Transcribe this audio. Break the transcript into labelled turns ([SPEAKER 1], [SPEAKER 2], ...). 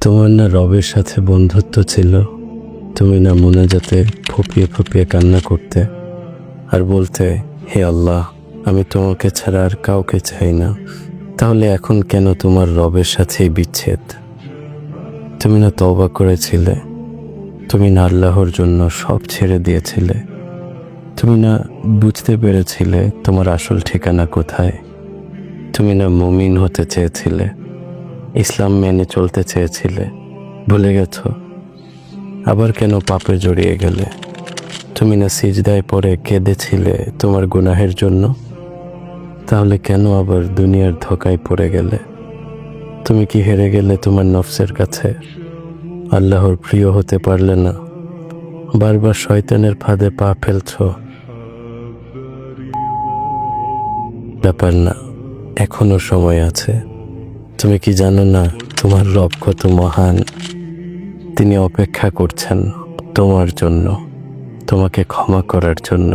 [SPEAKER 1] তোমার না রবের সাথে বন্ধুত্ব ছিল? তুমি না মোনাজাতে ফুঁপিয়ে ফুঁপিয়ে কান্না করতে আর বলতে, হে আল্লাহ, আমি তোমাকে ছাড়া আর কাউকে চাই না। তাহলে এখন কেন তোমার রবের সাথেই বিচ্ছেদ? তুমি না তওবা করেছিলে? তুমি না আল্লাহর জন্য সব ছেড়ে দিয়েছিলে? তুমি না বুঝতে পেরেছিলে তোমার আসল ঠিকানা কোথায়? তুমি না মুমিন হতে চেয়েছিলে, ইসলাম মেনে চলতে চেয়েছিলে? ভুলে গেছো? আবার কেন পাপে জড়িয়ে গেলে? তুমি না সিজদায় পড়ে কেঁদেছিলে তোমার গুনাহের জন্য? তাহলে কেন আবার দুনিয়ার ধোঁকায় পড়ে গেলে? তুমি কি হেরে গেলে তোমার নফসের কাছে? আল্লাহর প্রিয় হতে পারলে না? বারবার শয়তানের ফাঁদে পা ফেলছো? ব্যাপার না, এখনো সময় আছে। তুমি কি জানো না তোমার রব কত মহান? তিনি অপেক্ষা করছেন তোমার জন্য, তোমাকে ক্ষমা করার জন্য।